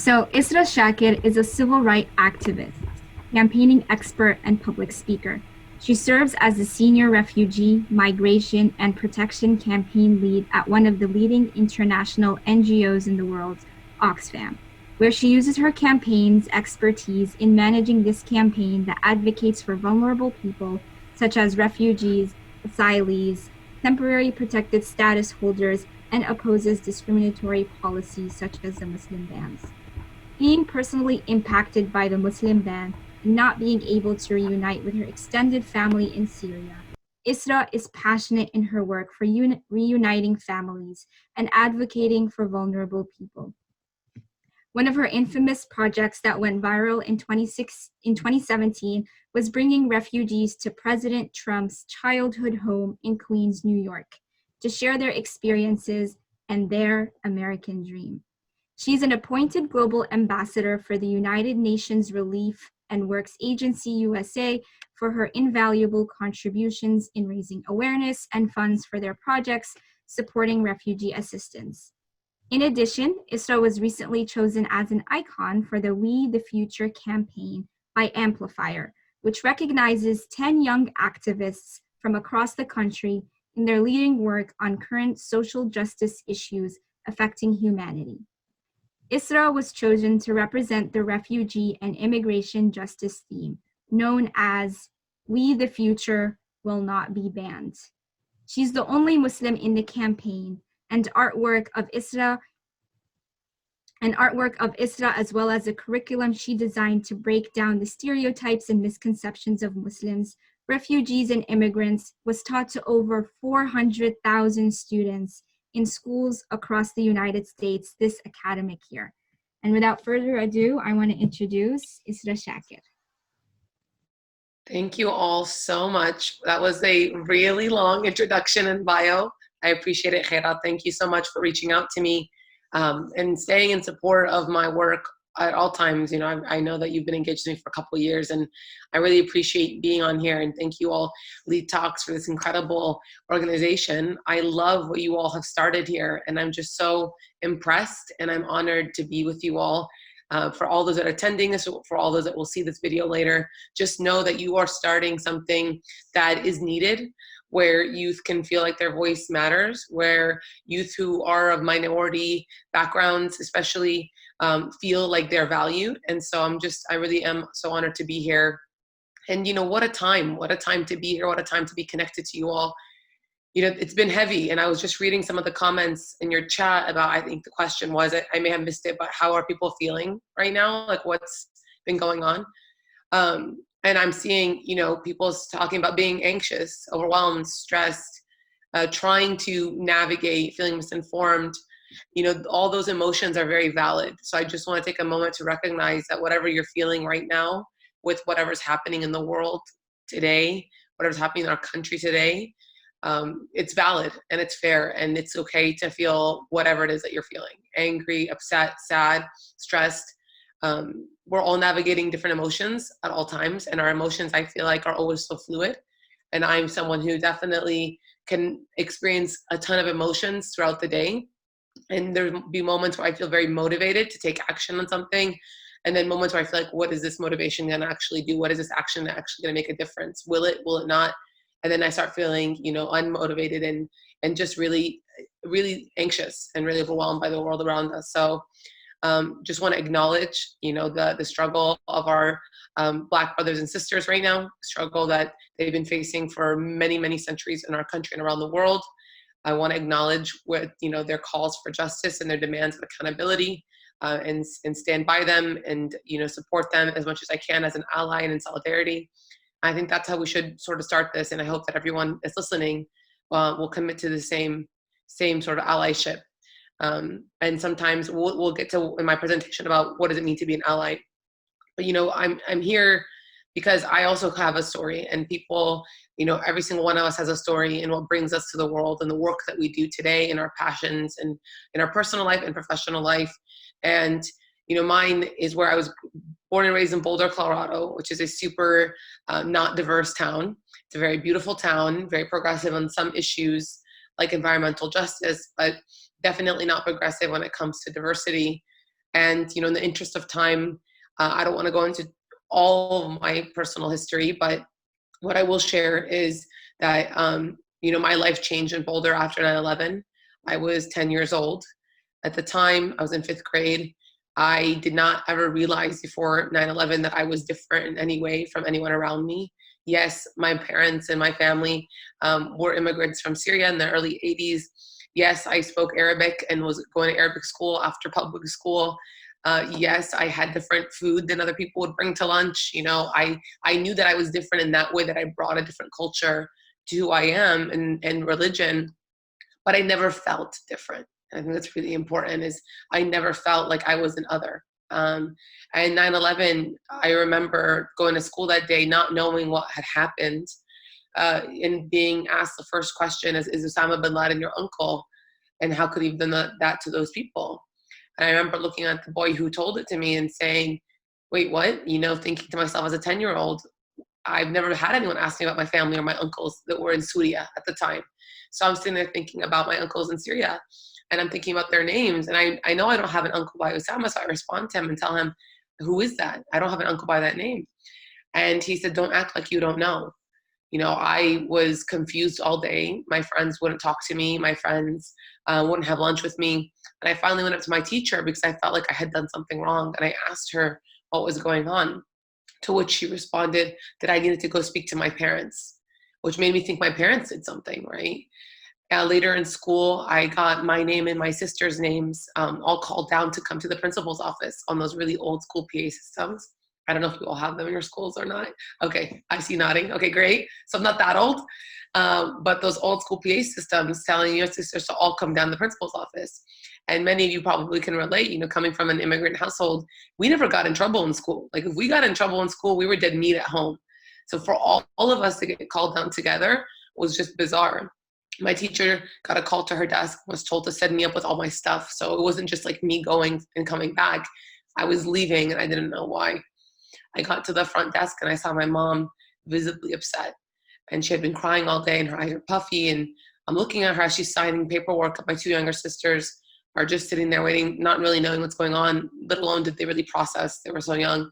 So, Isra Chaker is a civil rights activist, campaigning expert, and public speaker. She serves as the Senior Refugee, Migration, and Protection Campaign Lead at one of the leading international NGOs in the world, Oxfam, where she uses her campaign's expertise in managing this campaign that advocates for vulnerable people such as refugees, asylees, temporary protected status holders, and opposes discriminatory policies such as the Muslim bans. Being personally impacted by the Muslim ban and not being able to reunite with her extended family in Syria, Isra is passionate in her work for reuniting families and advocating for vulnerable people. One of her infamous projects that went viral in 2017 was bringing refugees to President Trump's childhood home in Queens, New York, to share their experiences and their American dream. She's an appointed global ambassador for the United Nations Relief and Works Agency USA for her invaluable contributions in raising awareness and funds for their projects supporting refugee assistance. In addition, Isra was recently chosen as an icon for the We the Future campaign by Amplifier, which recognizes 10 young activists from across the country in their leading work on current social justice issues affecting humanity. Isra was chosen to represent the refugee and immigration justice theme, known as We the Future Will Not Be Banned. She's the only Muslim in the campaign, and artwork of Isra as well as a curriculum she designed to break down the stereotypes and misconceptions of Muslims, refugees, and immigrants was taught to over 400,000 students in schools across the United States this academic year. And without further ado, I want to introduce Isra Chaker. Thank you all so much. That was a really long introduction and bio. I appreciate it, Khaira. Thank you so much for reaching out to me and staying in support of my work at all times. You know, I know that you've been engaged with me for a couple of years, and I really appreciate being on here. And thank you all, Lead Talks, for this incredible organization. I love what you all have started here, and I'm just so impressed, and I'm honored to be with you all. For all those that are attending this, for all those that will see this video later, just know that you are starting something that is needed, where youth can feel like their voice matters, where youth who are of minority backgrounds especially feel like they're valued. And so I really am so honored to be here. And you know, what a time to be here, what a time to be connected to you all. You know, it's been heavy, and I was just reading some of the comments in your chat about, I think the question was, I may have missed it, but how are people feeling right now? Like, what's been going on? And I'm seeing, you know, people talking about being anxious, overwhelmed, stressed, trying to navigate, feeling misinformed. You know, all those emotions are very valid. So I just want to take a moment to recognize that whatever you're feeling right now, with whatever's happening in the world today, whatever's happening in our country today, it's valid and it's fair, and it's okay to feel whatever it is that you're feeling: angry, upset, sad, stressed. We're all navigating different emotions at all times, and our emotions, I feel like, are always so fluid. And I'm someone who definitely can experience a ton of emotions throughout the day, and there'll be moments where I feel very motivated to take action on something, and then moments where I feel like, what is this motivation going to actually do? What is this action actually going to make a difference? Will it not? And then I start feeling, you know, unmotivated and just really, really anxious and really overwhelmed by the world around us. So just want to acknowledge, you know, the struggle of our Black brothers and sisters right now, struggle that they've been facing for many, many centuries in our country and around the world. I want to acknowledge what, you know, their calls for justice and their demands of accountability, and stand by them and, you know, support them as much as I can as an ally and in solidarity. I think that's how we should sort of start this, and I hope that everyone that's listening will commit to the same sort of allyship. And sometimes we'll get to in my presentation about what does it mean to be an ally. But you know, I'm here because I also have a story, and people, you know, every single one of us has a story in what brings us to the world and the work that we do today, in our passions and in our personal life and professional life. And you know, mine is where I was born and raised in Boulder, Colorado, which is a super not diverse town. It's a very beautiful town, very progressive on some issues like environmental justice, but definitely not progressive when it comes to diversity. And, in the interest of time, I don't want to go into all of my personal history, but what I will share is that, my life changed in Boulder after 9/11. I was 10 years old. At the time, I was in 5th grade. I did not ever realize before 9/11 that I was different in any way from anyone around me. Yes, my parents and my family were immigrants from Syria in the early 80s. Yes, I spoke Arabic and was going to Arabic school after public school. Yes, I had different food than other people would bring to lunch. I knew that I was different in that way, that I brought a different culture to who I am and religion, but I never felt different. I think that's really important, is I never felt like I was an other. And 9/11, I remember going to school that day, not knowing what had happened, and being asked the first question is Osama bin Laden your uncle? And how could he have done that to those people? And I remember looking at the boy who told it to me and saying, wait, what? Thinking to myself as a 10-year-old, I've never had anyone ask me about my family or my uncles that were in Syria at the time. So I'm sitting there thinking about my uncles in Syria, and I'm thinking about their names. And I know I don't have an uncle by Osama, so I respond to him and tell him, who is that? I don't have an uncle by that name. And he said, don't act like you don't know. I was confused all day. My friends wouldn't talk to me. My friends wouldn't have lunch with me. And I finally went up to my teacher because I felt like I had done something wrong. And I asked her what was going on, to which she responded that I needed to go speak to my parents, which made me think my parents did something, right? Later in school, I got my name and my sister's names all called down to come to the principal's office on those really old school PA systems. I don't know if you all have them in your schools or not. Okay, I see nodding. Okay, great. So I'm not that old. But those old school PA systems telling your sisters to all come down to the principal's office. And many of you probably can relate, coming from an immigrant household, we never got in trouble in school. Like if we got in trouble in school, we were dead meat at home. So for all of us to get called down together was just bizarre. My teacher got a call to her desk, was told to set me up with all my stuff. So it wasn't just like me going and coming back. I was leaving and I didn't know why. I got to the front desk and I saw my mom visibly upset. And she had been crying all day and her eyes were puffy. And I'm looking at her as she's signing paperwork. My 2 younger sisters are just sitting there waiting, not really knowing what's going on, let alone did they really process. They were so young.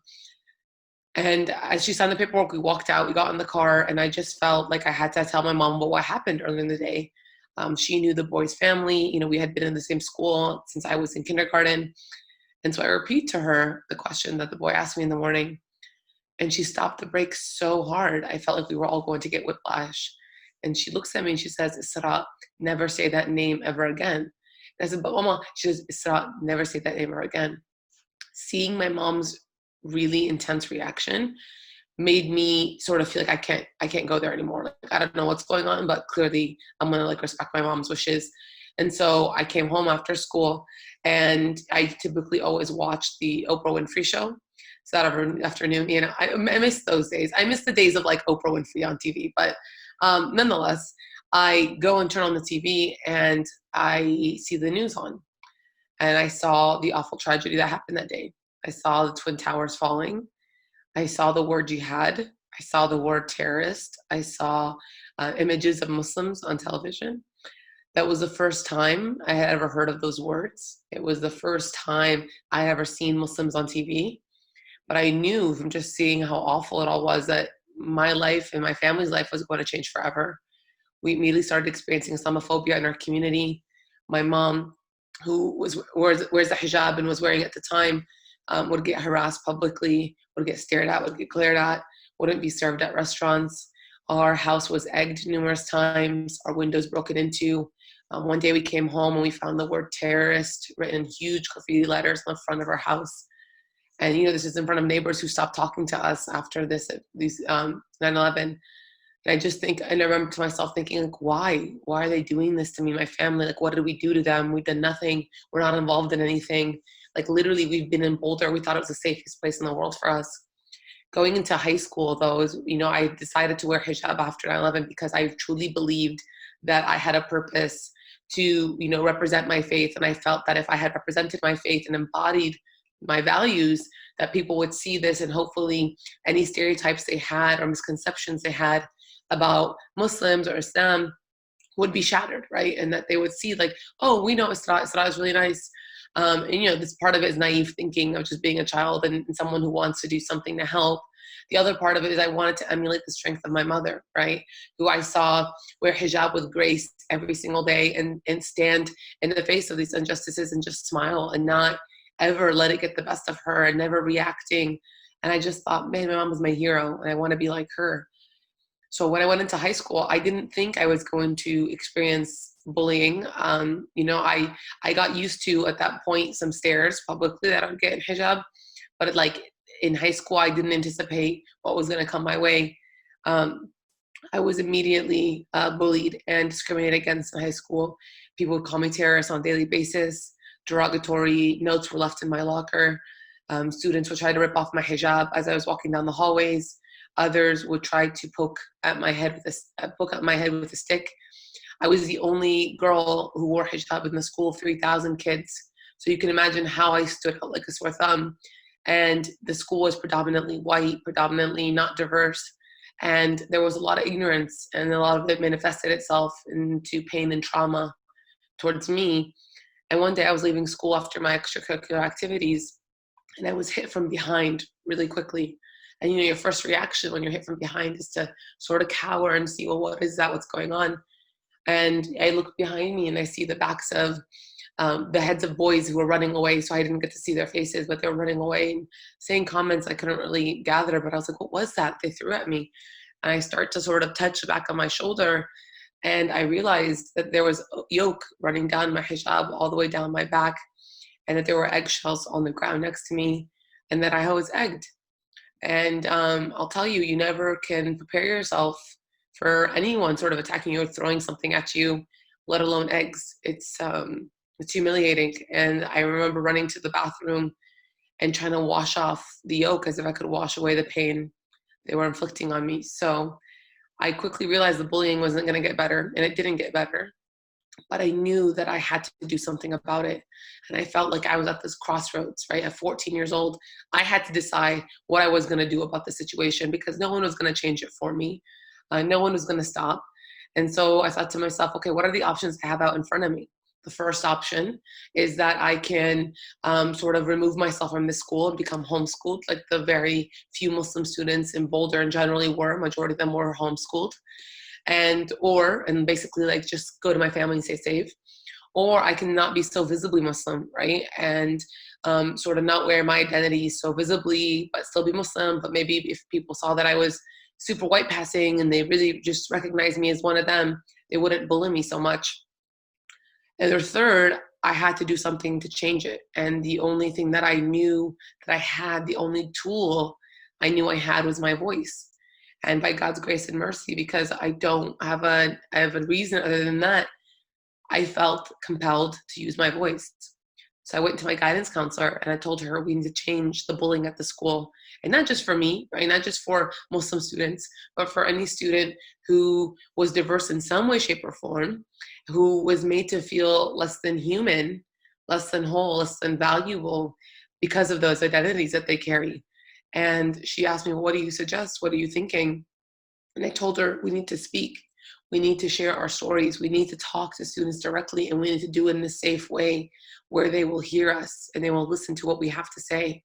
And as she signed the paperwork, we walked out, we got in the car, and I just felt like I had to tell my mom about what happened earlier in the day. She knew the boy's family. We had been in the same school since I was in kindergarten. And so I repeat to her the question that the boy asked me in the morning. And she stopped the brakes so hard, I felt like we were all going to get whiplash. And she looks at me and she says, Isra, never say that name ever again. And I said, but Mama, she says, Isra, never say that name ever again. Seeing my mom's really intense reaction made me sort of feel like I can't go there anymore. Like, I don't know what's going on, but clearly I'm gonna respect my mom's wishes. And so I came home after school, and I typically always watch the Oprah Winfrey show. So that afternoon, I miss those days. I miss the days of Oprah Winfrey on TV, but nonetheless, I go and turn on the TV and I see the news on, and I saw the awful tragedy that happened that day. I saw the Twin Towers falling. I saw the word jihad. I saw the word terrorist. I saw images of Muslims on television. That was the first time I had ever heard of those words. It was the first time I had ever seen Muslims on TV. But I knew from just seeing how awful it all was that my life and my family's life was going to change forever. We immediately started experiencing Islamophobia in our community. My mom, who wears the hijab and was wearing it at the time, would get harassed publicly, would get stared at, would get glared at, wouldn't be served at restaurants. Our house was egged numerous times, our windows broken into. One day we came home and we found the word terrorist written in huge graffiti letters on the front of our house. And, this is in front of neighbors who stopped talking to us after these 9/11. And I remember to myself thinking, why? Why are they doing this to me, my family? What did we do to them? We've done nothing. We're not involved in anything. Literally, we've been in Boulder. We thought it was the safest place in the world for us. Going into high school, though, I decided to wear hijab after 9/11 because I truly believed that I had a purpose to, represent my faith. And I felt that if I had represented my faith and embodied my values, that people would see this, and hopefully any stereotypes they had or misconceptions they had about Muslims or Islam would be shattered, right? And that they would see oh, we know Isra is really nice. And, you know, this part of it is naive thinking of just being a child and someone who wants to do something to help. The other part of it is I wanted to emulate the strength of my mother, right? Who I saw wear hijab with grace every single day and stand in the face of these injustices and just smile and not ever let it get the best of her and never reacting. And I just thought, man, my mom was my hero and I want to be like her. So when I went into high school, I didn't think I was going to experience bullying. You know, I got used to, at that point, some stares publicly that I would get in hijab. But like in high school, I didn't anticipate what was going to come my way. I was immediately bullied and discriminated against in high school. People would call me terrorist on a daily basis. Derogatory notes were left in my locker. Students would try to rip off my hijab as I was walking down the hallways. Others would try to poke at my head with a stick. I was the only girl who wore hijab in the school of 3,000 kids. So you can imagine how I stood out like a sore thumb. And the school was predominantly white, predominantly not diverse. And there was a lot of ignorance, and a lot of it manifested itself into pain and trauma towards me. And one day I was leaving school after my extracurricular activities, and I was hit from behind really quickly. And, you know, your first reaction when you're hit from behind is to sort of cower and see, well, what is that? What's going on? And I look behind me and I see the backs of the heads of boys who were running away. So I didn't get to see their faces, but they were running away and saying comments I couldn't really gather. But I was like, what was that they threw at me? And I start to sort of touch the back of my shoulder. And I realized that there was yolk running down my hijab all the way down my back, and that there were eggshells on the ground next to me, and that I was egged. And I'll tell you, you never can prepare yourself for anyone sort of attacking you or throwing something at you, let alone eggs. It's humiliating. And I remember running to the bathroom and trying to wash off the yolk as if I could wash away the pain they were inflicting on me. So I quickly realized the bullying wasn't going to get better, and it didn't get better. But I knew that I had to do something about it. And I felt like I was at this crossroads, right? At 14 years old, I had to decide what I was going to do about the situation, because no one was going to change it for me. No one was going to stop. And so I thought to myself, okay, what are the options I have out in front of me? The first option is that I can sort of remove myself from this school and become homeschooled, like the very few Muslim students in Boulder and generally were. Majority of them were homeschooled. And basically like just go to my family and stay safe. Or I can not be so visibly Muslim, right? And sort of not wear my identity so visibly, but still be Muslim. But maybe if people saw that I was super white passing and they really just recognized me as one of them, they wouldn't bully me so much. And the third, I had to do something to change it. And the only thing that I knew that I had, the only tool I knew I had, was my voice. And by God's grace and mercy, because I have a reason other than that, I felt compelled to use my voice. So I went to my guidance counselor and I told her we need to change the bullying at the school. And not just for me, right? Not just for Muslim students, but for any student who was diverse in some way, shape, or form, who was made to feel less than human, less than whole, less than valuable because of those identities that they carry. And she asked me, well, what do you suggest? What are you thinking? And I told her, we need to speak. We need to share our stories. We need to talk to students directly, and we need to do it in a safe way where they will hear us and they will listen to what we have to say.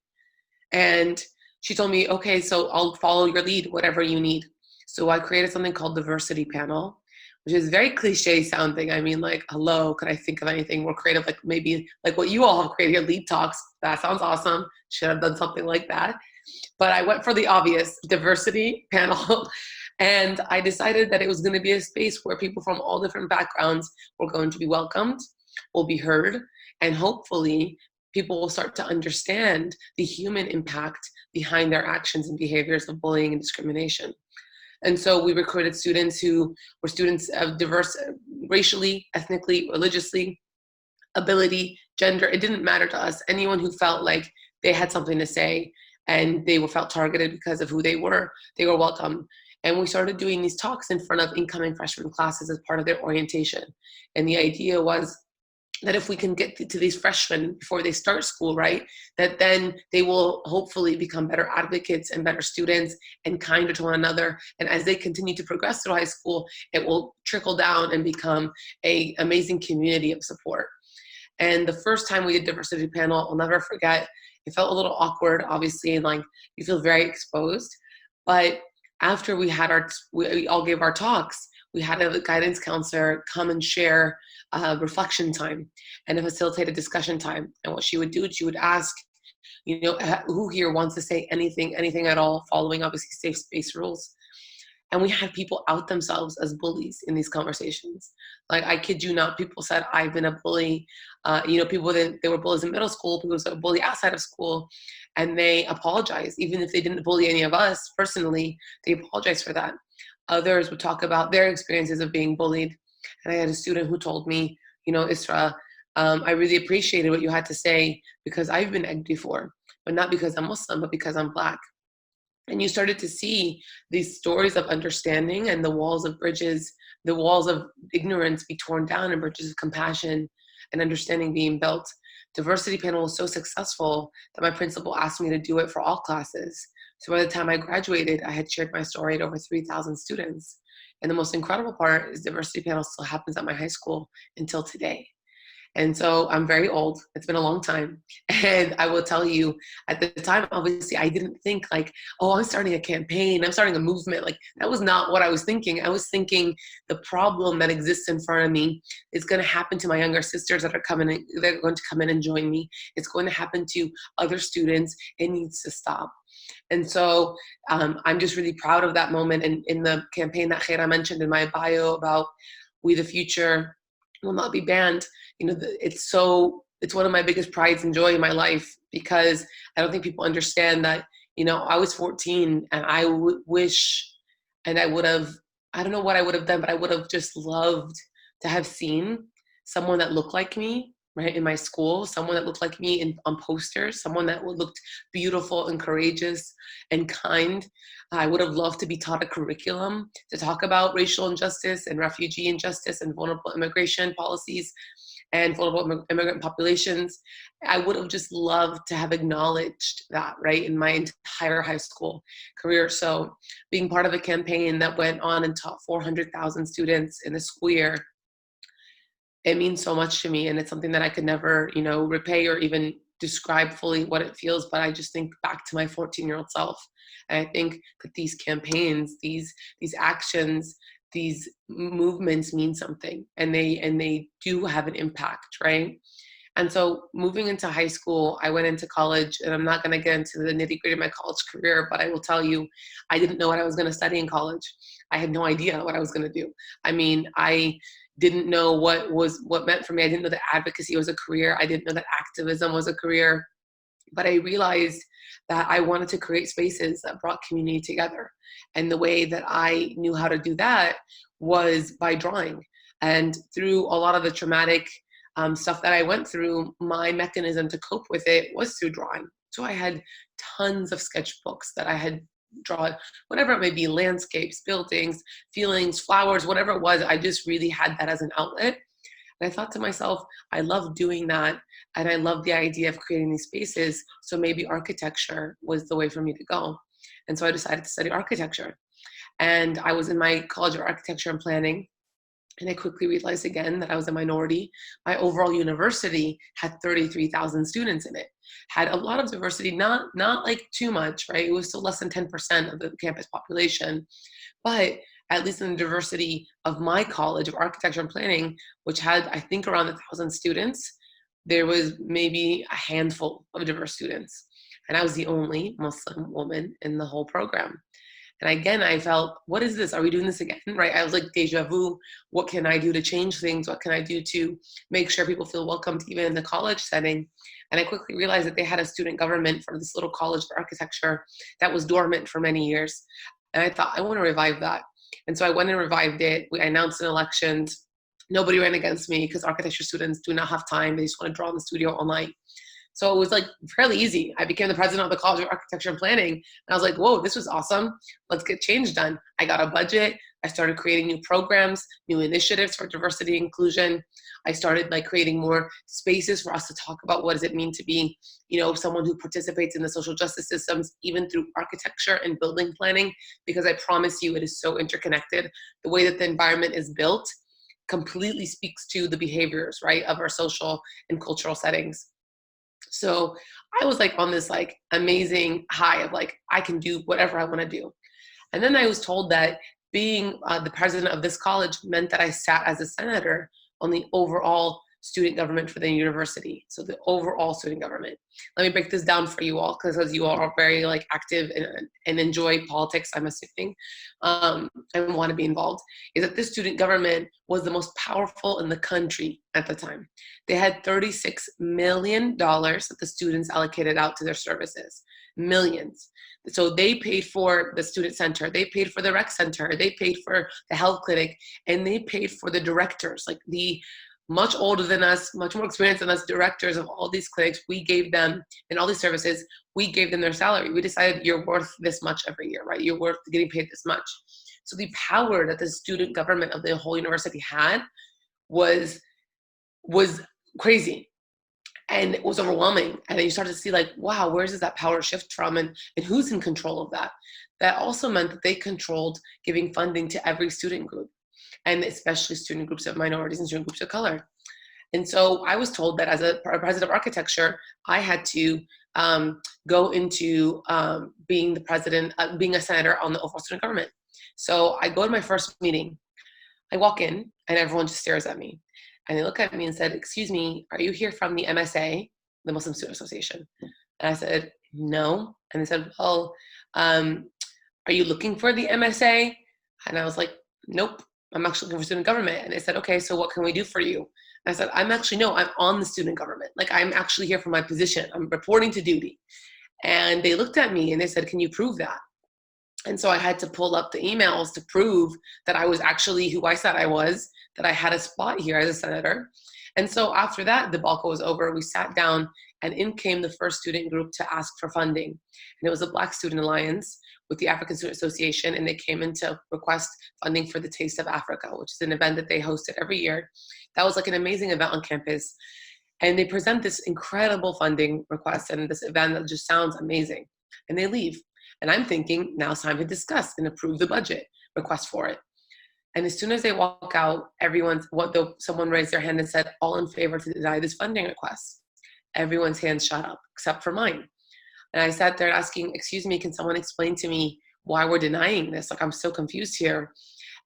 And she told me, okay, so I'll follow your lead, whatever you need. So I created something called Diversity Panel, which is very cliche sounding. I mean, like, hello, could I think of anything more creative? Like maybe like what you all have created, your lead talks. That sounds awesome. Should have done something like that. But I went for the obvious, Diversity Panel. And I decided that it was going to be a space where people from all different backgrounds were going to be welcomed, will be heard, and hopefully people will start to understand the human impact behind their actions and behaviors of bullying and discrimination. And so we recruited students who were students of diverse, racially, ethnically, religiously, ability, gender. It didn't matter to us. Anyone who felt like they had something to say and they felt targeted because of who they were welcome. And we started doing these talks in front of incoming freshman classes as part of their orientation. And the idea was that if we can get to these freshmen before they start school, right, that then they will hopefully become better advocates and better students and kinder to one another. And as they continue to progress through high school, it will trickle down and become an amazing community of support. And the first time we did diversity panel, I'll never forget, it felt a little awkward, obviously, and like you feel very exposed. But after we all gave our talks, we had a guidance counselor come and share reflection time and a facilitated discussion time. And what she would do, she would ask, who here wants to say anything at all, following obviously safe space rules. And we had people out themselves as bullies in these conversations. Like, I kid you not, people said, I've been a bully. People that they were bullies in middle school, people were bullied outside of school, and they apologized. Even if they didn't bully any of us personally, they apologized for that. Others would talk about their experiences of being bullied. And I had a student who told me, Isra, I really appreciated what you had to say because I've been egged before, but not because I'm Muslim, but because I'm Black. And you started to see these stories of understanding and the walls of ignorance be torn down and bridges of compassion and understanding being built. Diversity panel was so successful that my principal asked me to do it for all classes. So by the time I graduated, I had shared my story to over 3,000 students. And the most incredible part is diversity panel still happens at my high school until today. And so I'm very old. It's been a long time. And I will tell you, at the time, obviously, I didn't think like, oh, I'm starting a campaign, I'm starting a movement. Like, that was not what I was thinking. I was thinking the problem that exists in front of me is going to happen to my younger sisters that are they're going to come in and join me. It's going to happen to other students. It needs to stop. And so I'm just really proud of that moment. And in the campaign that Khaira mentioned in my bio about We the Future will not be banned, it's one of my biggest prides and joy in my life, because I don't think people understand that, I was 14 and I wish, and I don't know what I would have done, but I would have just loved to have seen someone that looked like me, right, in my school, someone that looked like me on posters, someone that looked beautiful and courageous and kind. I would have loved to be taught a curriculum to talk about racial injustice and refugee injustice and vulnerable immigration policies and vulnerable immigrant populations. I would have just loved to have acknowledged that, right, in my entire high school career. So being part of a campaign that went on and taught 400,000 students in the school year, it means so much to me. And it's something that I could never, repay or even describe fully what it feels. But I just think back to my 14-year-old self. And I think that these campaigns, these actions, these movements mean something, and they do have an impact, right? And so moving into high school, I went into college, and I'm not going to get into the nitty-gritty of my college career, but I will tell you, I didn't know what I was going to study in college. I had no idea what I was going to do. I mean, I didn't know what meant for me. I didn't know that advocacy was a career. I didn't know that activism was a career. But I realized that I wanted to create spaces that brought community together. And the way that I knew how to do that was by drawing. And through a lot of the traumatic stuff that I went through, my mechanism to cope with it was through drawing. So I had tons of sketchbooks that I had drawn, whatever it may be, landscapes, buildings, feelings, flowers, whatever it was. I just really had that as an outlet. And I thought to myself, I love doing that. And I love the idea of creating these spaces. So maybe architecture was the way for me to go. And so I decided to study architecture. And I was in my College of Architecture and Planning. And I quickly realized again that I was a minority. My overall university had 33,000 students in it, had a lot of diversity, not like too much, right? It was still less than 10% of the campus population. But at least in the diversity of my College of Architecture and Planning, which had, I think, around 1,000 students, there was maybe a handful of diverse students. And I was the only Muslim woman in the whole program. And again, I felt, what is this? Are we doing this again? Right? I was like, deja vu. What can I do to change things? What can I do to make sure people feel welcomed even in the college setting? And I quickly realized that they had a student government for this little College of Architecture that was dormant for many years. And I thought, I want to revive that. And so I went and revived it. We announced an election. Nobody ran against me because architecture students do not have time. They just want to draw in the studio all night. So it was like fairly easy. I became the president of the College of Architecture and Planning. And I was like, whoa, this was awesome. Let's get change done. I got a budget. I started creating new programs, new initiatives for diversity and inclusion. I started like creating more spaces for us to talk about what does it mean to be, someone who participates in the social justice systems, even through architecture and building planning, because I promise you it is so interconnected. The way that the environment is built completely speaks to the behaviors, right, of our social and cultural settings. So I was like on this like amazing high of like, I can do whatever I want to do. And then I was told that being the president of this college meant that I sat as a senator on the overall student government for the university. So the overall student government. Let me break this down for you all, because you all are very like active and enjoy politics, I'm assuming, and want to be involved, is that this student government was the most powerful in the country at the time. They had $36 million that the students allocated out to their services, millions. So they paid for the student center, they paid for the rec center, they paid for the health clinic, and they paid for the directors, like the much older than us, much more experienced than us directors of all these clinics. We gave them, and all these services, we gave them their salary. We decided you're worth this much every year, right? You're worth getting paid this much. So the power that the student government of the whole university had was crazy. And it was overwhelming. And then you start to see like, wow, where does that power shift from, and who's in control of that? That also meant that they controlled giving funding to every student group, and especially student groups of minorities and student groups of color. And so I was told that as a president of architecture, I had to go into being the president, being a senator on the overall student government. So I go to my first meeting. I walk in and everyone just stares at me. And they look at me and said, "Excuse me, are you here from the MSA, the Muslim Student Association?" And I said, "No." And they said, "Well, are you looking for the MSA?" And I was like, "Nope, I'm actually looking for student government." And they said, "Okay, so what can we do for you?" And I said, I'm on the student government. Like, I'm actually here for my position. I'm reporting to duty." And they looked at me and they said, "Can you prove that?" And so I had to pull up the emails to prove that I was actually who I said I was, that I had a spot here as a senator. And so after that debacle was over, we sat down and in came the first student group to ask for funding. And it was a Black Student Alliance with the African Student Association, and they came in to request funding for the Taste of Africa, which is an event that they hosted every year. That was like an amazing event on campus. And they present this incredible funding request and this event that just sounds amazing. And they leave. And I'm thinking, now it's time to discuss and approve the budget request for it. And as soon as they walk out, someone raised their hand and said, "All in favor to deny this funding request." Everyone's hands shot up, except for mine. And I sat there asking, "Excuse me, can someone explain to me why we're denying this? Like, I'm so confused here.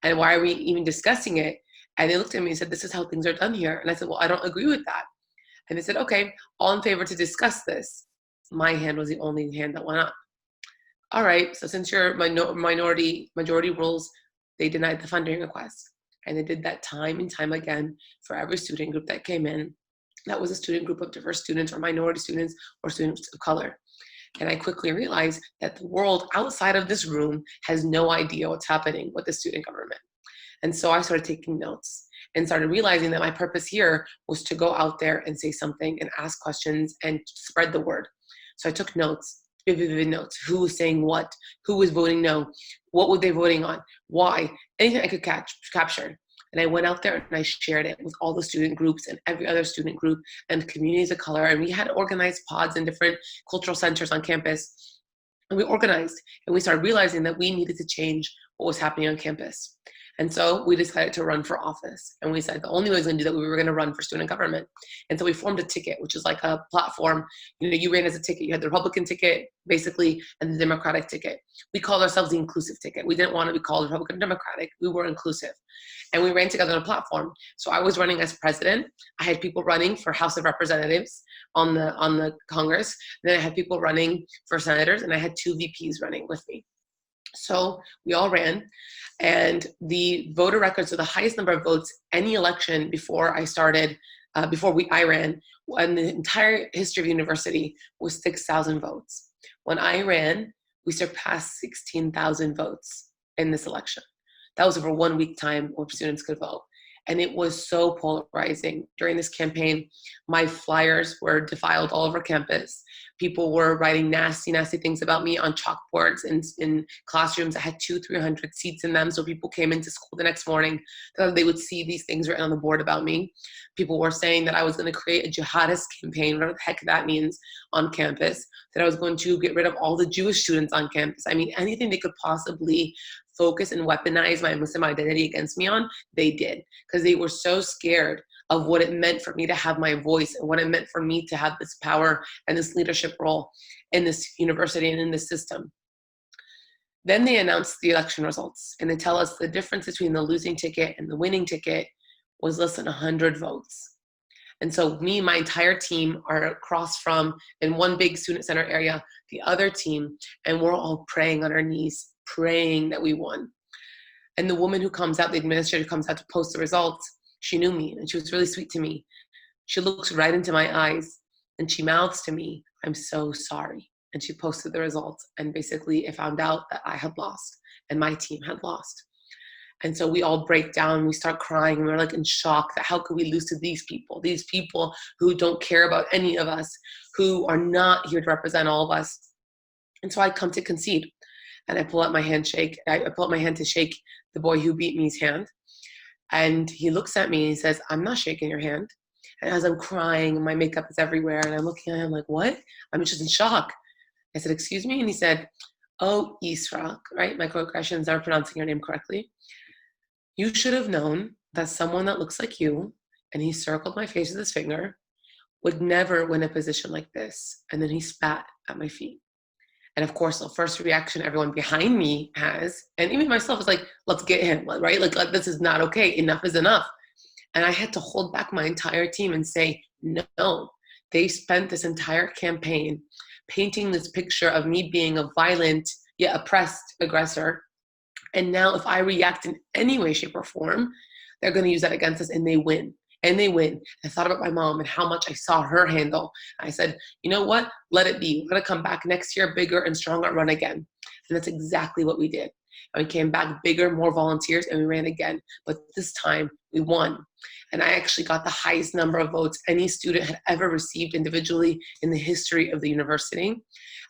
And why are we even discussing it?" And they looked at me and said, "This is how things are done here." And I said, "Well, I don't agree with that." And they said, "Okay, all in favor to discuss this." My hand was the only hand that went up. All right, so since you're majority rules, they denied the funding request. And they did that time and time again for every student group that came in. That was a student group of diverse students or minority students or students of color. And I quickly realized that the world outside of this room has no idea what's happening with the student government. And so I started taking notes and started realizing that my purpose here was to go out there and say something and ask questions and spread the word. So I took notes. Vivid notes. Who was saying what? Who was voting no? What were they voting on? Why? Anything I could capture. And I went out there and I shared it with all the student groups and every other student group and communities of color. And we had organized pods in different cultural centers on campus. And we organized and we started realizing that we needed to change what was happening on campus. And so we decided to run for office. And we said the only way we was going to do that, we were going to run for student government. And so we formed a ticket, which is like a platform. You ran as a ticket. You had the Republican ticket, basically, and the Democratic ticket. We called ourselves the inclusive ticket. We didn't want to be called Republican or Democratic. We were inclusive. And we ran together on a platform. So I was running as president. I had people running for House of Representatives on the Congress. And then I had people running for senators, and I had 2 VPs running with me. So we all ran, and the voter records are the highest number of votes any election before I ran, and the entire history of the university was 6,000 votes. When I ran, we surpassed 16,000 votes in this election. That was over 1 week time where students could vote. And it was so polarizing. During this campaign, my flyers were defiled all over campus. People were writing nasty, nasty things about me on chalkboards in classrooms that had 200-300 seats in them. So people came into school the next morning, they would see these things written on the board about me. People were saying that I was going to create a jihadist campaign, whatever the heck that means, on campus, that I was going to get rid of all the Jewish students on campus. I mean, anything they could possibly focus and weaponize my Muslim identity against me on, they did, because they were so scared of what it meant for me to have my voice and what it meant for me to have this power and this leadership role in this university and in this system. Then they announced the election results, and they tell us the difference between the losing ticket and the winning ticket was less than 100 votes. And so me and my entire team are across from, in one big student center area, the other team, and we're all praying on our knees, praying that we won. And the woman who comes out, the administrator comes out to post the results, she knew me, and she was really sweet to me. She looks right into my eyes, and she mouths to me, "I'm so sorry." And she posted the results, and basically I found out that I had lost, and my team had lost. And so we all break down, we start crying, and we're like in shock that how could we lose to these people who don't care about any of us, who are not here to represent all of us. And so I come to concede, and I pull out my handshake. I pull out my hand to shake the boy who beat me's hand. And he looks at me and he says, "I'm not shaking your hand." And as I'm crying, my makeup is everywhere, and I'm looking at him like, "What?" I'm just in shock. I said, "Excuse me?" And he said, "Oh, Isra," right? Microaggressions, I'm pronouncing your name correctly. "You should have known that someone that looks like you," and he circled my face with his finger, "would never win a position like this." And then he spat at my feet. And of course, the first reaction everyone behind me has, and even myself, is like, "Let's get him," right? Like, this is not okay. Enough is enough. And I had to hold back my entire team and say, no. They spent this entire campaign painting this picture of me being a violent yet oppressed aggressor. And now if I react in any way, shape, or form, they're going to use that against us, and they win. And they win. I thought about my mom and how much I saw her handle. I said, you know what? Let it be. We're going to come back next year bigger and stronger and run again. And that's exactly what we did. And we came back bigger, more volunteers, and we ran again. But this time, we won. And I actually got the highest number of votes any student had ever received individually in the history of the university.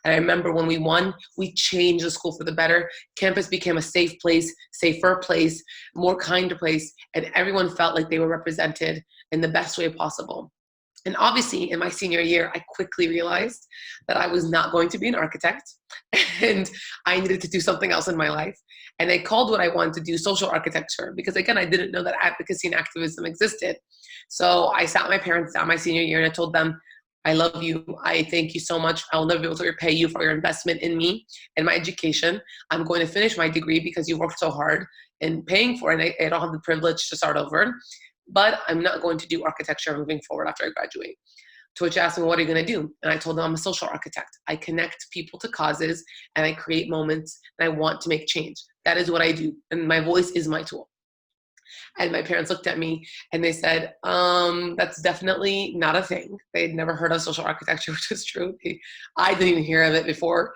And I remember when we won, we changed the school for the better. Campus became a safe place, safer place, more kinder place, and everyone felt like they were represented in the best way possible. And obviously, in my senior year, I quickly realized that I was not going to be an architect, and I needed to do something else in my life. And I called what I wanted to do social architecture, because again, I didn't know that advocacy and activism existed. So I sat my parents down my senior year, and I told them, "I love you. I thank you so much. I will never be able to repay you for your investment in me and my education. I'm going to finish my degree because you worked so hard in paying for it, and I don't have the privilege to start over. But I'm not going to do architecture moving forward after I graduate." To which they asked me, "What are you going to do?" And I told them, "I'm a social architect. I connect people to causes, and I create moments, and I want to make change. That is what I do, and my voice is my tool." And my parents looked at me and they said, "That's definitely not a thing." They'd never heard of social architecture, which is true. I didn't even hear of it before.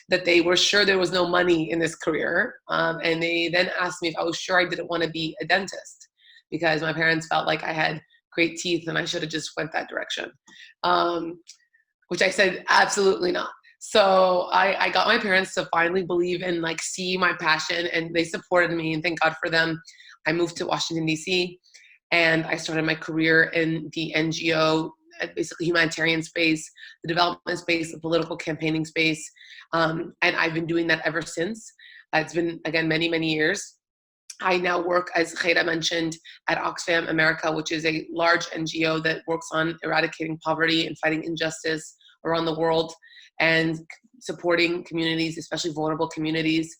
That they were sure there was no money in this career. And they then asked me if I was sure I didn't want to be a dentist, because my parents felt like I had great teeth and I should have just went that direction. Which I said, absolutely not. So I got my parents to finally believe and like see my passion, and they supported me, and thank God for them. I moved to Washington, D.C., and I started my career in the NGO, basically humanitarian space, the development space, the political campaigning space. And I've been doing that ever since. It's been, again, many, many years. I now work, as Khaira mentioned, at Oxfam America, which is a large NGO that works on eradicating poverty and fighting injustice around the world, and supporting communities, especially vulnerable communities,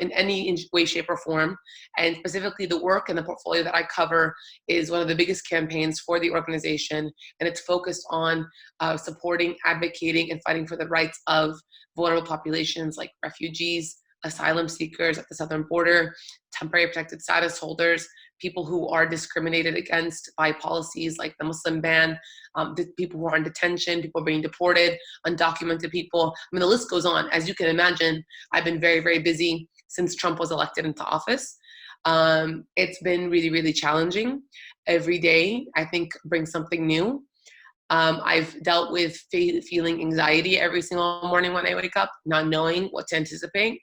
in any way, shape, or form. And specifically, the work and the portfolio that I cover is one of the biggest campaigns for the organization, and it's focused on supporting, advocating, and fighting for the rights of vulnerable populations like refugees, asylum seekers at the southern border, temporary protected status holders, people who are discriminated against by policies like the Muslim ban, the people who are in detention, people being deported, undocumented people. I mean, the list goes on. As you can imagine, I've been very, very busy since Trump was elected into office. It's been really, really challenging. Every day, I think, brings something new. I've dealt with feeling anxiety every single morning when I wake up, not knowing what to anticipate.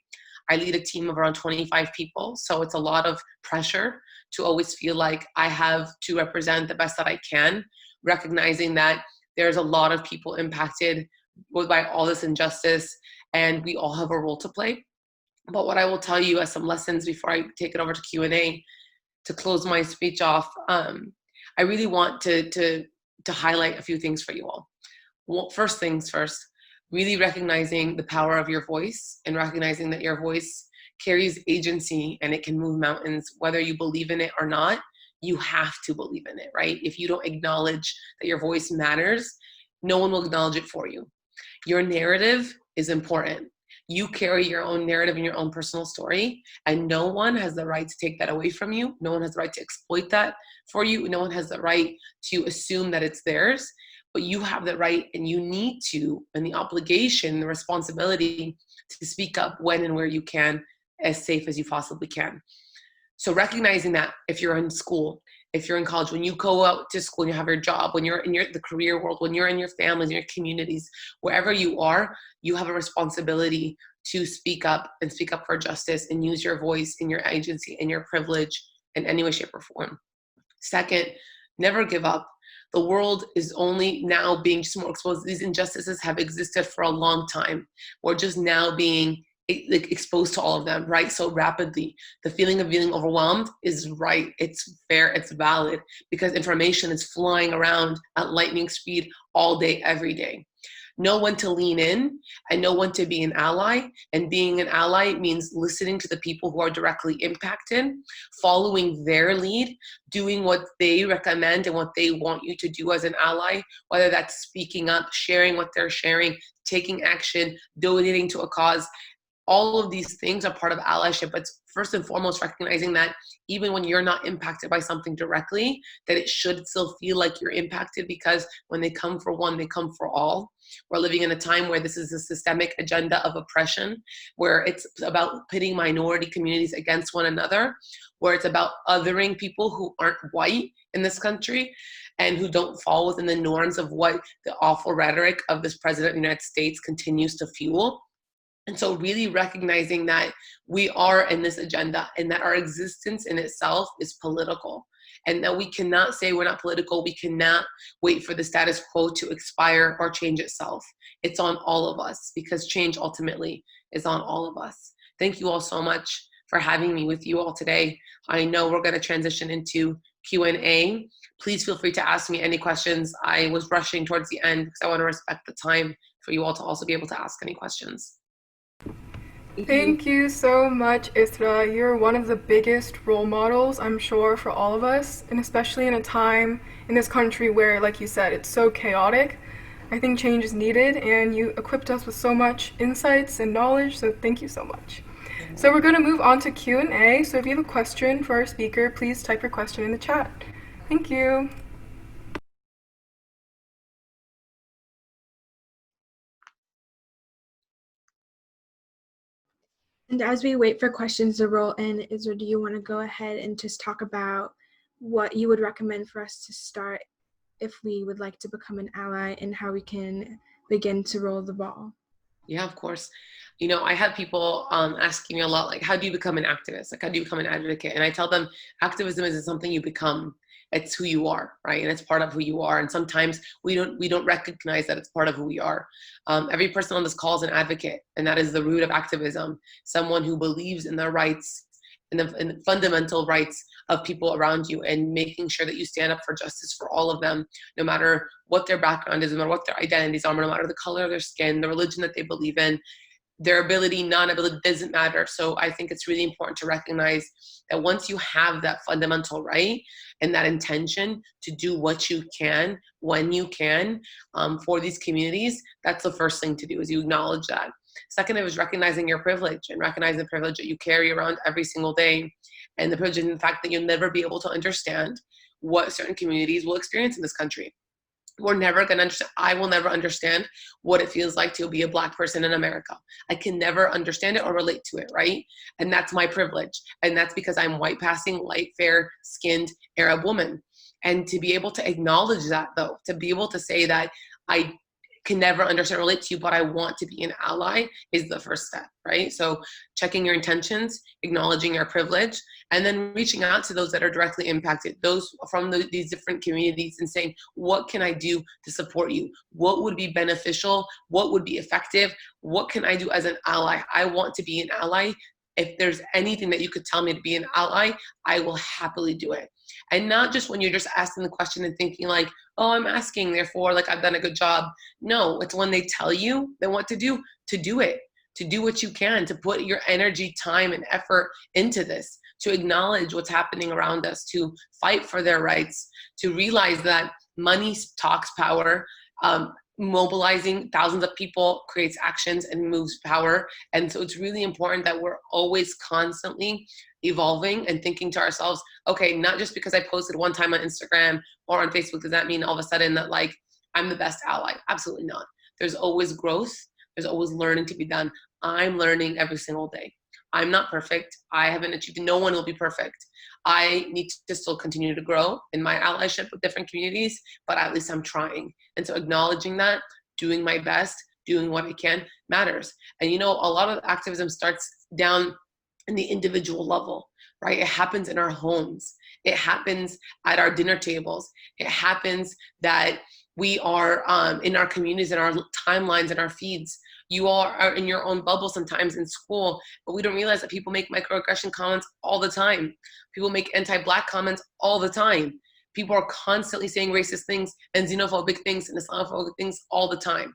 I lead a team of around 25 people, so it's a lot of pressure to always feel like I have to represent the best that I can, recognizing that there's a lot of people impacted by all this injustice, and we all have a role to play. But what I will tell you as some lessons before I take it over to Q&A to close my speech off, I really want to highlight a few things for you all. Well, first things first, really recognizing the power of your voice and recognizing that your voice carries agency and it can move mountains, whether you believe in it or not. You have to believe in it, right? If you don't acknowledge that your voice matters, no one will acknowledge it for you. Your narrative is important. You carry your own narrative and your own personal story, and no one has the right to take that away from you. No one has the right to exploit that for you. No one has the right to assume that it's theirs, but you have the right and you need to, and the obligation, the responsibility to speak up when and where you can, as safe as you possibly can. So recognizing that if you're in school, if you're in college, when you go out to school and you have your job, when you're in the career world, when you're in your families, in your communities, wherever you are, you have a responsibility to speak up and speak up for justice and use your voice and your agency and your privilege in any way, shape, or form. Second, never give up. The world is only now being just more exposed. These injustices have existed for a long time. We're just now being exposed to all of them, right? So rapidly. The feeling of being overwhelmed is right. It's fair. It's valid because information is flying around at lightning speed all day, every day. Know when to lean in and know when to be an ally. And being an ally means listening to the people who are directly impacted, following their lead, doing what they recommend and what they want you to do as an ally, whether that's speaking up, sharing what they're sharing, taking action, donating to a cause. All of these things are part of allyship, but first and foremost, recognizing that even when you're not impacted by something directly, that it should still feel like you're impacted because when they come for one, they come for all. We're living in a time where this is a systemic agenda of oppression, where it's about pitting minority communities against one another, where it's about othering people who aren't white in this country and who don't fall within the norms of what the awful rhetoric of this president of the United States continues to fuel. And so really recognizing that we are in this agenda and that our existence in itself is political and that we cannot say we're not political. We cannot wait for the status quo to expire or change itself. It's on all of us because change ultimately is on all of us. Thank you all so much for having me with you all today. I know we're going to transition into Q&A. Please feel free to ask me any questions. I was rushing towards the end because I want to respect the time for you all to also be able to ask any questions. Thank you so much, Isra. You're one of the biggest role models, I'm sure, for all of us, and especially in a time in this country where, like you said, it's so chaotic. I think change is needed, and you equipped us with so much insights and knowledge, so thank you so much. So we're going to move on to Q&A, so if you have a question for our speaker, please type your question in the chat. Thank you. And as we wait for questions to roll in, Isra, do you want to go ahead and just talk about what you would recommend for us to start if we would like to become an ally and how we can begin to roll the ball? Yeah, of course. You know, I have people asking me a lot, like, how do you become an activist? Like, how do you become an advocate? And I tell them activism isn't something you become. It's who you are, right? And it's part of who you are. And sometimes we don't recognize that it's part of who we are. Every person on this call is an advocate, and that is the root of activism. Someone who believes in the rights and the fundamental rights of people around you, and making sure that you stand up for justice for all of them, no matter what their background is, no matter what their identities are, no matter the color of their skin, the religion that they believe in. Their ability, non-ability doesn't matter. So I think it's really important to recognize that once you have that fundamental right and that intention to do what you can, when you can, for these communities, that's the first thing to do, is you acknowledge that. Second, it was recognizing your privilege and recognizing the privilege that you carry around every single day, and the privilege in the fact that you'll never be able to understand what certain communities will experience in this country. We're never going to understand. I will never understand what it feels like to be a Black person in America. I can never understand it or relate to it, right? And that's my privilege. And that's because I'm white passing, light, fair skinned Arab woman. And to be able to acknowledge that, though, to be able to say that I can never understand or relate to you, but I want to be an ally, is the first step, right? So checking your intentions, acknowledging your privilege, and then reaching out to those that are directly impacted, those from these different communities, and saying, what can I do to support you? What would be beneficial? What would be effective? What can I do as an ally? I want to be an ally if there's anything that you could tell me to be an ally, I will happily do it. And not just when you're just asking the question and thinking like, oh, I'm asking, therefore, like I've done a good job. No, it's when they tell you then what to do it, to do what you can, to put your energy, time, and effort into this, to acknowledge what's happening around us, to fight for their rights, to realize that money talks power. Mobilizing thousands of people creates actions and moves power. And so it's really important that we're always constantly evolving and thinking to ourselves, okay, not just because I posted one time on Instagram or on Facebook, does that mean all of a sudden that like I'm the best ally? Absolutely not. There's always growth. There's always learning to be done. I'm learning every single day. I'm not perfect. I haven't achieved, no one will be perfect. I need to still continue to grow in my allyship with different communities, but at least I'm trying. And so acknowledging that, doing my best, doing what I can matters. And you know, a lot of activism starts down in the individual level, right? It happens in our homes. It happens at our dinner tables. It happens that we are in our communities, in our timelines, in our feeds. You all are in your own bubble sometimes in school, but we don't realize that people make microaggression comments all the time. People make anti-Black comments all the time. People are constantly saying racist things and xenophobic things and Islamophobic things all the time.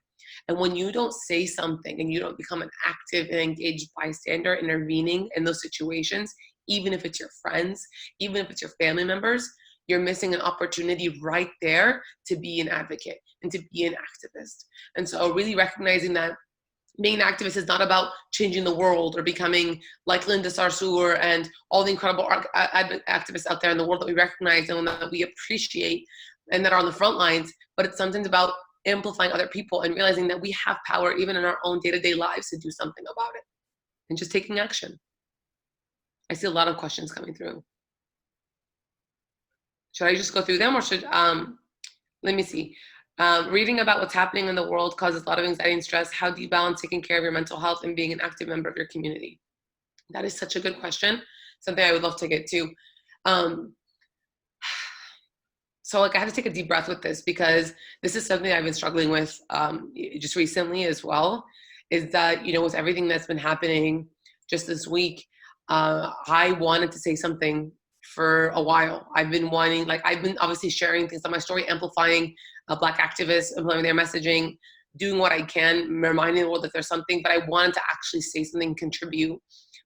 And when you don't say something and you don't become an active and engaged bystander intervening in those situations, even if it's your friends, even if it's your family members, you're missing an opportunity right there to be an advocate and to be an activist. And so really recognizing that being an activist is not about changing the world or becoming like Linda Sarsour and all the incredible activists out there in the world that we recognize and that we appreciate and that are on the front lines, but it's sometimes about amplifying other people and realizing that we have power even in our own day-to-day lives to do something about it and just taking action. I see a lot of questions coming through. Should I just go through them or should, let me see. Reading about what's happening in the world causes a lot of anxiety and stress. How do you balance taking care of your mental health and being an active member of your community? That is such a good question. Something I would love to get to. So like I had to take a deep breath with this because this is something I've been struggling with just recently as well, is that, you know, with everything that's been happening just this week, I wanted to say something for a while. I've been obviously sharing things on my story, amplifying Black activists, amplifying their messaging, doing what I can, reminding the world that there's something, but I wanted to actually say something, contribute.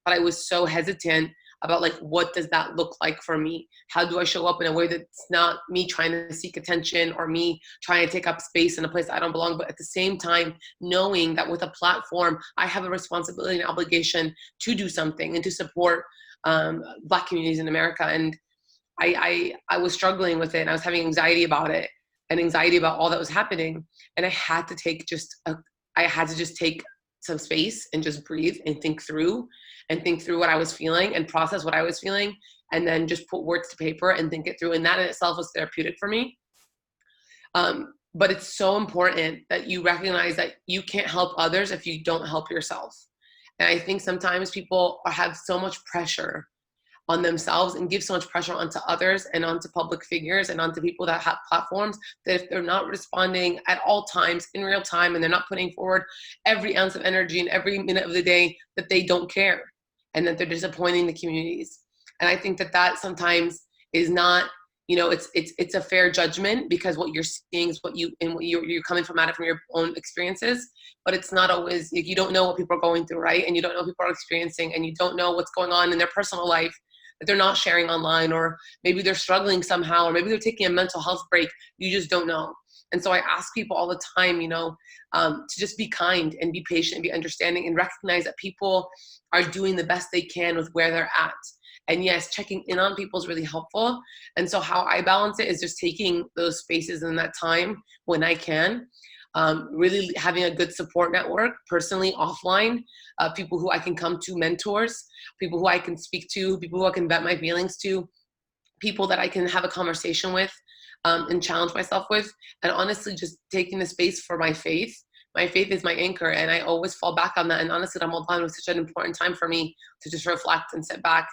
But I was so hesitant about like, what does that look like for me? How do I show up in a way that's not me trying to seek attention or me trying to take up space in a place I don't belong, but at the same time, knowing that with a platform, I have a responsibility and obligation to do something and to support Black communities in America. And I was struggling with it and I was having anxiety about it and anxiety about all that was happening. And I had to just take some space and just breathe and think through what I was feeling and process what I was feeling and then just put words to paper and think it through. And that in itself was therapeutic for me. But it's so important that you recognize that you can't help others if you don't help yourself. And I think sometimes people have so much pressure on themselves and give so much pressure onto others and onto public figures and onto people that have platforms that if they're not responding at all times in real time and they're not putting forward every ounce of energy in every minute of the day, that they don't care and that they're disappointing the communities. And I think that sometimes is not, you know, it's a fair judgment because what you're seeing is what you're coming from your own experiences, but it's not always, like, you don't know what people are going through, right? And you don't know what people are experiencing and you don't know what's going on in their personal life that they're not sharing online, or maybe they're struggling somehow, or maybe they're taking a mental health break. You just don't know. And so I ask people all the time, you know, to just be kind and be patient and be understanding and recognize that people are doing the best they can with where they're at. And yes, checking in on people is really helpful. And so how I balance it is just taking those spaces in that time when I can, really having a good support network, personally, offline, people who I can come to, mentors, people who I can speak to, people who I can vent my feelings to, people that I can have a conversation with and challenge myself with. And honestly, just taking the space for my faith. My faith is my anchor, and I always fall back on that. And honestly, Ramadan was such an important time for me to just reflect and sit back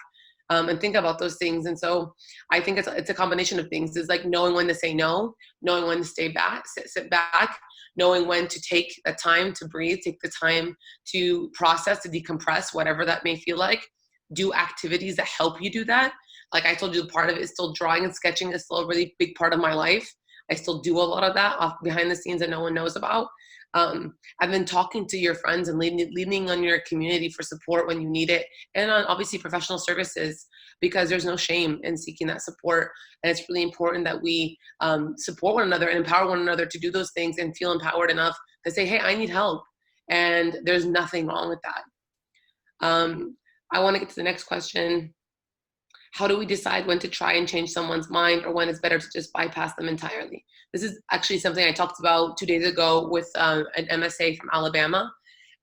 and think about those things. And so I think it's a combination of things. It's like knowing when to say no, knowing when to stay back, sit back, knowing when to take the time to breathe, take the time to process, to decompress, whatever that may feel like. Do activities that help you do that. Like I told you, part of it is still drawing and sketching is still a really big part of my life. I still do a lot of that off behind the scenes that no one knows about. And then talking to your friends and leaning on your community for support when you need it, and on obviously professional services, because there's no shame in seeking that support. And it's really important that we support one another and empower one another to do those things and feel empowered enough to say, hey, I need help. And there's nothing wrong with that. I want to get to the next question. How do we decide when to try and change someone's mind, or when it's better to just bypass them entirely? This is actually something I talked about 2 days ago with an MSA from Alabama,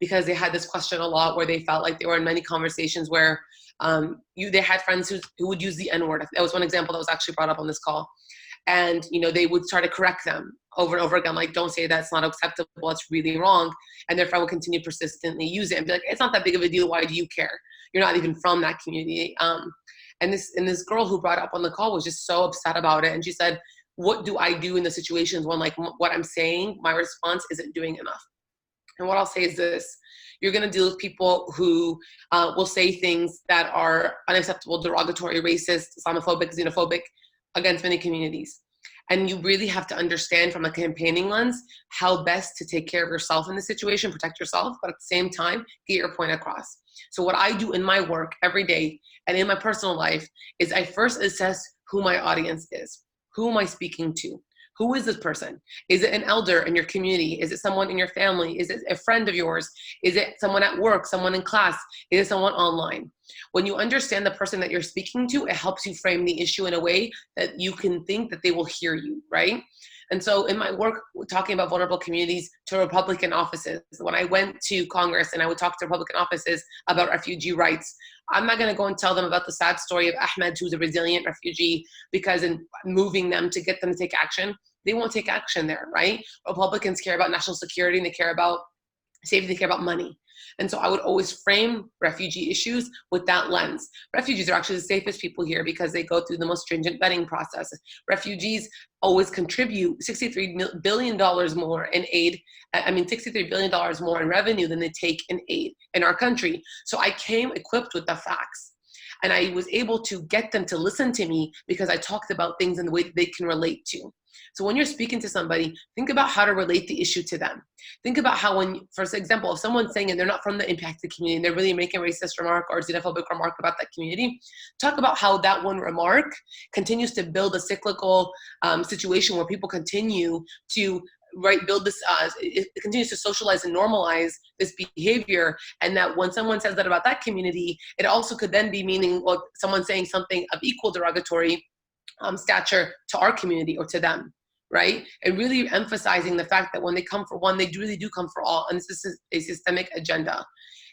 because they had this question a lot where they felt like they were in many conversations where they had friends who would use the N-word. That was one example that was actually brought up on this call. And they would try to correct them over and over again, like, don't say that, it's not acceptable, it's really wrong. And their friend would continue to persistently use it and be like, it's not that big of a deal, why do you care? You're not even from that community. And this girl who brought up on the call was just so upset about it. And she said, what do I do in the situations when like what I'm saying, my response isn't doing enough? And what I'll say is this: you're gonna deal with people who will say things that are unacceptable, derogatory, racist, Islamophobic, xenophobic against many communities. And you really have to understand from a campaigning lens how best to take care of yourself in the situation, protect yourself, but at the same time, get your point across. So what I do in my work every day and in my personal life is I first assess who my audience is. Who am I speaking to? Who is this person? Is it an elder in your community? Is it someone in your family? Is it a friend of yours? Is it someone at work, someone in class? Is it someone online? When you understand the person that you're speaking to, it helps you frame the issue in a way that you can think that they will hear you, right? And so in my work, talking about vulnerable communities to Republican offices, when I went to Congress and I would talk to Republican offices about refugee rights, I'm not going to go and tell them about the sad story of Ahmed, who's a resilient refugee, because in moving them to get them to take action, they won't take action there, right? Republicans care about national security and they care about safety, they care about money. And so I would always frame refugee issues with that lens. Refugees are actually the safest people here because they go through the most stringent vetting process. Refugees always contribute $63 billion more in aid, $63 billion more in revenue than they take in aid in our country. So I came equipped with the facts. And I was able to get them to listen to me because I talked about things in the way that they can relate to. So when you're speaking to somebody, think about how to relate the issue to them. Think about how when, for example, if someone's saying and they're not from the impacted community and they're really making a racist remark or xenophobic remark about that community, talk about how that one remark continues to build a cyclical situation where people continue to build this, it continues to socialize and normalize this behavior. And that when someone says that about that community, it also could then be meaning, well, someone saying something of equal derogatory stature to our community or to them, right? And really emphasizing the fact that when they come for one, they really do come for all. And this is a systemic agenda.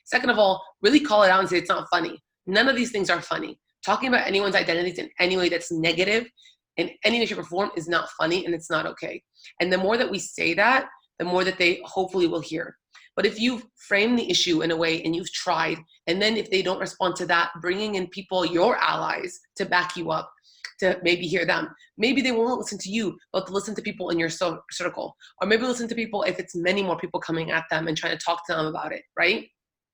Second of all, really call it out and say it's not funny. None of these things are funny. Talking about anyone's identities in any way that's negative in any way, shape, or form is not funny, and it's not okay. And the more that we say that, the more that they hopefully will hear. But if you've framed the issue in a way and you've tried, and then if they don't respond to that, bringing in people, your allies, to back you up, to maybe hear them. Maybe they won't listen to you, but to listen to people in your circle. Or maybe listen to people if it's many more people coming at them and trying to talk to them about it, right?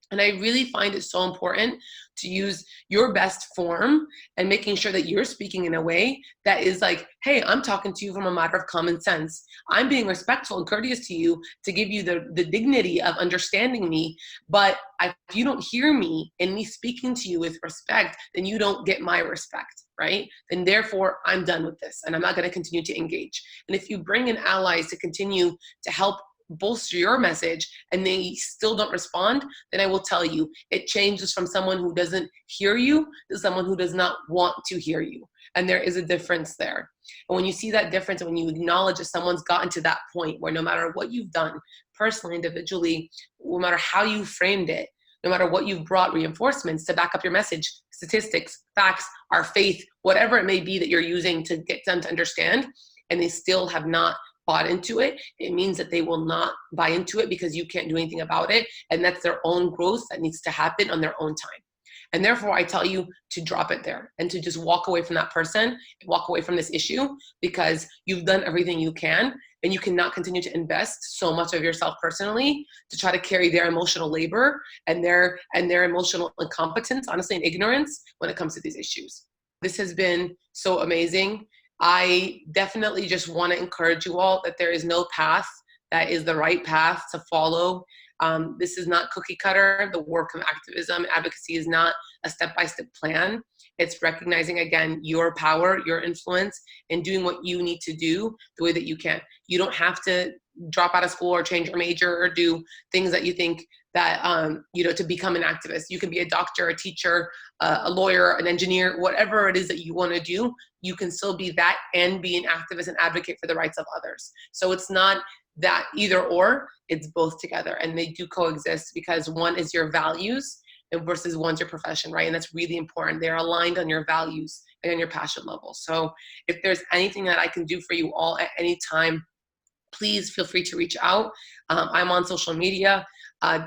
And I really find it so important to use your best form and making sure that you're speaking in a way that is like, hey, I'm talking to you from a matter of common sense. I'm being respectful and courteous to you to give you the dignity of understanding me. But if you don't hear me and me speaking to you with respect, then you don't get my respect, right? Then therefore, I'm done with this and I'm not going to continue to engage. And if you bring in allies to continue to help bolster your message and they still don't respond, then I will tell you, it changes from someone who doesn't hear you to someone who does not want to hear you. And there is a difference there. And when you see that difference, and when you acknowledge that someone's gotten to that point where no matter what you've done personally, individually, no matter how you framed it, no matter what you've brought reinforcements to back up your message, statistics, facts, our faith, whatever it may be that you're using to get them to understand, and they still have not bought into it, it means that they will not buy into it because you can't do anything about it. And that's their own growth that needs to happen on their own time. And therefore, I tell you to drop it there and to just walk away from that person, walk away from this issue, because you've done everything you can, and you cannot continue to invest so much of yourself personally to try to carry their emotional labor and their emotional incompetence, honestly, and ignorance when it comes to these issues. This has been so amazing. I definitely just want to encourage you all that there is no path that is the right path to follow. This is not cookie cutter. The work of activism, advocacy is not a step-by-step plan. It's recognizing, again, your power, your influence, and doing what you need to do the way that you can. You don't have to drop out of school or change your major or do things that you think that, to become an activist. You can be a doctor, a teacher, a lawyer, an engineer, whatever it is that you want to do, you can still be that and be an activist and advocate for the rights of others. So it's not that either or, it's both together, and they do coexist, because one is your values versus one's your profession, right? And that's really important. They're aligned on your values and on your passion level. So if there's anything that I can do for you all at any time, please feel free to reach out. I'm on social media.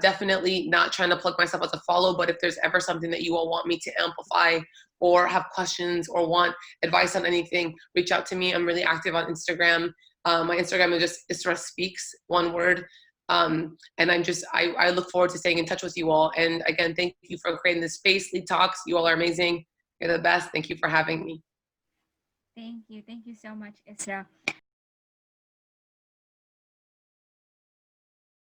Definitely not trying to plug myself as a follow, but if there's ever something that you all want me to amplify or have questions or want advice on anything, reach out to me. I'm really active on Instagram. My Instagram is just Isra Speaks, one word. And I look forward to staying in touch with you all. And again, thank you for creating this space, Lead Talks. You all are amazing. You're the best. Thank you for having me. Thank you so much, Isra.